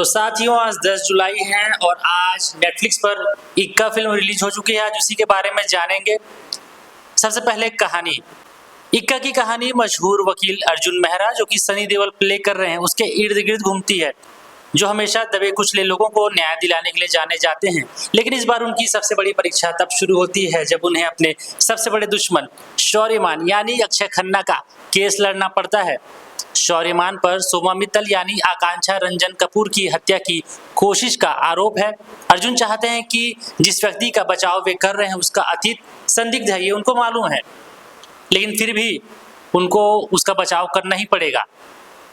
तो साथियों, आज 10 जुलाई है और आज नेटफ्लिक्स पर इक्का फिल्म रिलीज हो चुकी है। आज उसी के बारे में जानेंगे। सबसे पहले कहानी। इक्का की कहानी मशहूर वकील अर्जुन मेहरा, जो कि सनी देओल प्ले कर रहे हैं, उसके इर्द गिर्द घूमती है, जो हमेशा दबे कुचले लोगों को न्याय दिलाने के लिए जाने जाते हैं। लेकिन इस बार उनकी सबसे बड़ी परीक्षा तब शुरू होती है जब उन्हें अपने सबसे बड़े दुश्मन शौर्यमान यानी अक्षय खन्ना का केस लड़ना पड़ता है। शौर्यमान पर सोमा मित्तल यानी आकांक्षा रंजन कपूर की हत्या की कोशिश का आरोप है। अर्जुन चाहते हैं कि जिस व्यक्ति का बचाव वे कर रहे हैं उसका अतीत संदिग्ध है, ये उनको मालूम है, लेकिन फिर भी उनको उसका बचाव करना ही पड़ेगा।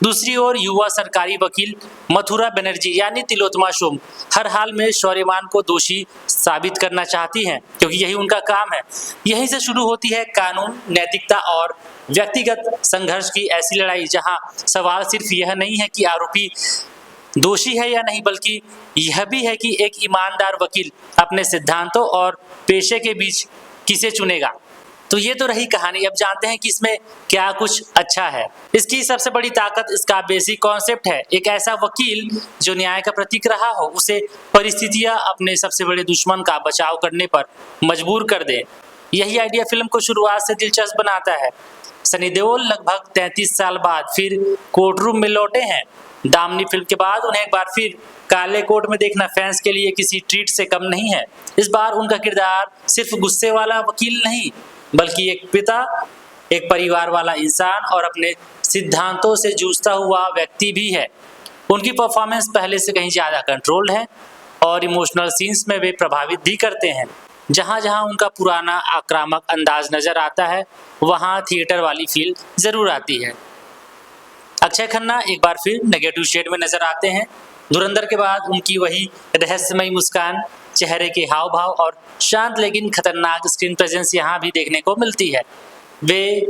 दूसरी ओर युवा सरकारी वकील मथुरा बनर्जी यानी तिलोत्तमा सोम हर हाल में शौर्यमान को दोषी साबित करना चाहती हैं, क्योंकि यही उनका काम है। यहीं से शुरू होती है कानून, नैतिकता और व्यक्तिगत संघर्ष की ऐसी लड़ाई, जहां सवाल सिर्फ यह नहीं है कि आरोपी दोषी है या नहीं, बल्कि यह भी है कि एक ईमानदार वकील अपने सिद्धांतों और पेशे के बीच किसे चुनेगा। तो ये तो रही कहानी। अब जानते हैं कि इसमें क्या कुछ अच्छा है। इसकी सबसे बड़ी ताकत इसका बेसिक कॉन्सेप्ट है। एक ऐसा वकील जो न्याय का प्रतीक रहा हो, उसे परिस्थितियां अपने सबसे बड़े दुश्मन का बचाव करने पर मजबूर कर दे। यही आइडिया फिल्म को शुरुआत से दिलचस्प बनाता है। सनी देओल लगभग 33 साल बाद फिर कोर्टरूम में लौटे हैं। दामनी फिल्म के बाद उन्हें एक बार फिर काले कोट में देखना फैंस के लिए किसी ट्रीट से कम नहीं है। इस बार उनका किरदार सिर्फ गुस्से वाला वकील नहीं, बल्कि एक पिता, एक परिवार वाला इंसान और अपने सिद्धांतों से जूझता हुआ व्यक्ति भी है। उनकी परफॉर्मेंस पहले से कहीं ज्यादा कंट्रोल्ड है और इमोशनल सीन्स में वे प्रभावित भी करते हैं। जहां जहां उनका पुराना आक्रामक अंदाज नजर आता है, वहां थिएटर वाली फील जरूर आती है। अक्षय खन्ना एक बार फिर नेगेटिव शेड में नजर आते हैं। धुरंधर के बाद उनकी वही रहस्यमयी मुस्कान, चेहरे के हाव भाव और शांत लेकिन खतरनाक स्क्रीन प्रेजेंस यहाँ भी देखने को मिलती है। वे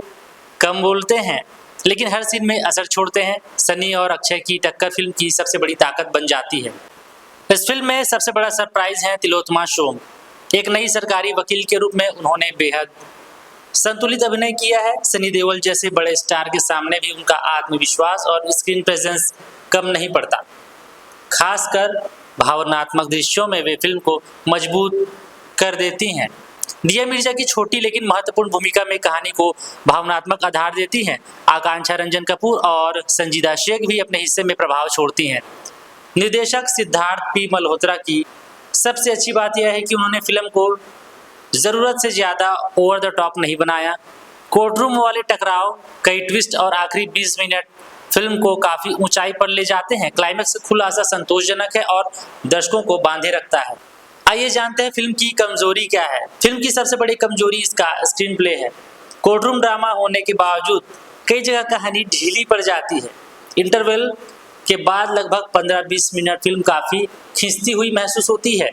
कम बोलते हैं लेकिन हर सीन में असर छोड़ते हैं। सनी और अक्षय की टक्कर फिल्म की सबसे बड़ी ताकत बन जाती है। इस फिल्म में सबसे बड़ा सरप्राइज है तिलोत्तमा सोम। एक नई सरकारी वकील के रूप में उन्होंने बेहद संतुलित अभिनय किया है। सनी देओल जैसे बड़े स्टार के सामने भी उनका आत्मविश्वास और स्क्रीन प्रेजेंस कम नहीं पड़ता। खासकर भावनात्मक दृश्यों में वे फिल्म को मजबूत कर देती हैं। दिया मिर्जा की छोटी लेकिन महत्वपूर्ण भूमिका में कहानी को भावनात्मक आधार देती हैं। आकांक्षा रंजन कपूर और संजीदा शेख भी अपने हिस्से में प्रभाव छोड़ती हैं। निर्देशक सिद्धार्थ पी मल्होत्रा की सबसे अच्छी बात यह है कि उन्होंने फिल्म को जरूरत से ज्यादा ओवर द टॉप नहीं बनाया। कोर्टरूम वाले टकराव, कई ट्विस्ट और आखिरी 20 मिनट फिल्म को काफी ऊंचाई पर ले जाते हैं। क्लाइमेक्स खुलासा संतोषजनक है और दर्शकों को बांधे रखता है। आइए जानते हैं फिल्म की कमजोरी क्या है। फिल्म की सबसे बड़ी कमजोरी इसका स्क्रीन प्ले है। कोर्टरूम ड्रामा होने के बावजूद कई जगह कहानी ढीली पड़ जाती है। इंटरवल के बाद लगभग 15-20 मिनट फिल्म काफी खींचती हुई महसूस होती है।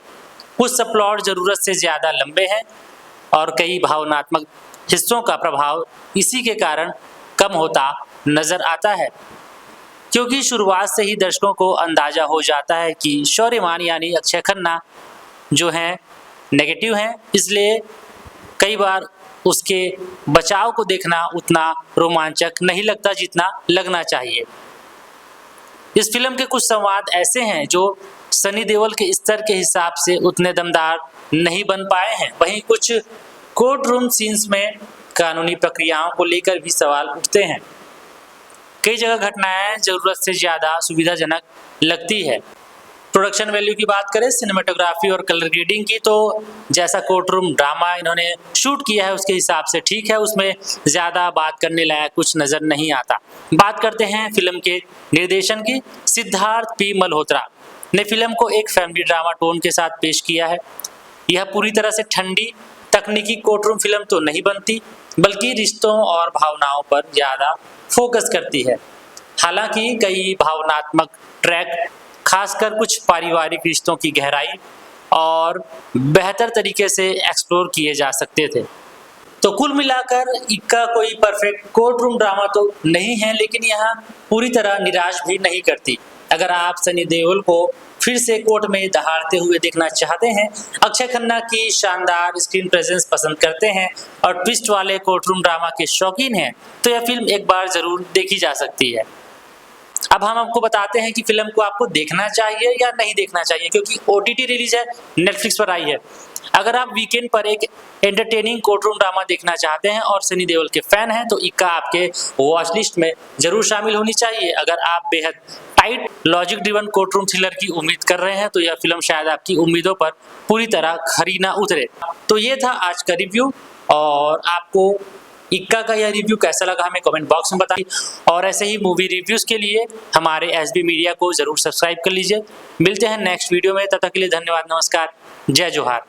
कुछ सबप्लॉट जरूरत से ज्यादा लंबे हैं और कई भावनात्मक हिस्सों का प्रभाव इसी के कारण कम होता नजर आता है, क्योंकि शुरुआत से ही दर्शकों को अंदाजा हो जाता है कि शौर्यमान यानी अक्षय खन्ना जो हैं नेगेटिव हैं, इसलिए कई बार उसके बचाव को देखना उतना रोमांचक नहीं लगता जितना लगना चाहिए। इस फिल्म के कुछ संवाद ऐसे हैं जो सनी देओल के स्तर के हिसाब से उतने दमदार नहीं बन पाए हैं। वहीं कुछ कोर्ट रूम सीन्स में कानूनी प्रक्रियाओं को लेकर भी सवाल उठते हैं। कई जगह घटनाएं जरूरत से ज्यादा सुविधाजनक लगती है। प्रोडक्शन वैल्यू की बात करें, सिनेमेटोग्राफी और कलर ग्रेडिंग की, तो जैसा कोर्टरूम ड्रामा इन्होंने शूट किया है उसके हिसाब से ठीक है। उसमें ज्यादा बात करने लायक कुछ नजर नहीं आता। बात करते हैं फिल्म के निर्देशन की। सिद्धार्थ पी मल्होत्रा ने फिल्म को एक फैमिली ड्रामा टोन के साथ पेश किया है। यह पूरी तरह से ठंडी तकनीकी कोर्टरूम फिल्म तो नहीं बनती, बल्कि रिश्तों और भावनाओं पर ज्यादा फोकस करती है। हालांकि कई भावनात्मक ट्रैक, खासकर कुछ पारिवारिक रिश्तों की गहराई और बेहतर तरीके से एक्सप्लोर किए जा सकते थे। तो कुल मिलाकर इक्का कोई परफेक्ट कोर्टरूम ड्रामा तो नहीं है, लेकिन यह पूरी तरह निराश भी नहीं करती। अगर आप सनी देओल को फिर से कोर्ट में दहाड़ते हुए देखना चाहते हैं, अक्षय खन्ना की शानदार स्क्रीन प्रेजेंस पसंद करते हैं और ट्विस्ट वाले कोर्टरूम ड्रामा के शौकीन हैं, तो यह फिल्म एक बार जरूर देखी जा सकती है। अब हम आपको बताते हैं कि फिल्म को आपको देखना चाहिए या नहीं देखना चाहिए, क्योंकि OTT रिलीज है, नेटफ्लिक्स पर आई है। अगर आप वीकेंड पर एक एंटरटेनिंग कोर्टरूम ड्रामा देखना चाहते हैं और सनी देओल के फैन हैं तो इक्का आपके वॉच लिस्ट में जरूर शामिल होनी चाहिए। अगर आप बेहद tight logic driven courtroom thriller की उम्मीद कर रहे हैं तो यह फिल्म शायद आपकी उम्मीदों पर पूरी तरह खरी ना उतरे। तो ये था आज का रिव्यू, और आपको इक्का का यह रिव्यू कैसा लगा हमें कमेंट बॉक्स में बताइए, और ऐसे ही मूवी रिव्यूज के लिए हमारे SB मीडिया को जरूर सब्सक्राइब कर लीजिए। मिलते हैं नेक्स्ट वीडियो में, तब तक के लिए धन्यवाद, नमस्कार, जय जोहार।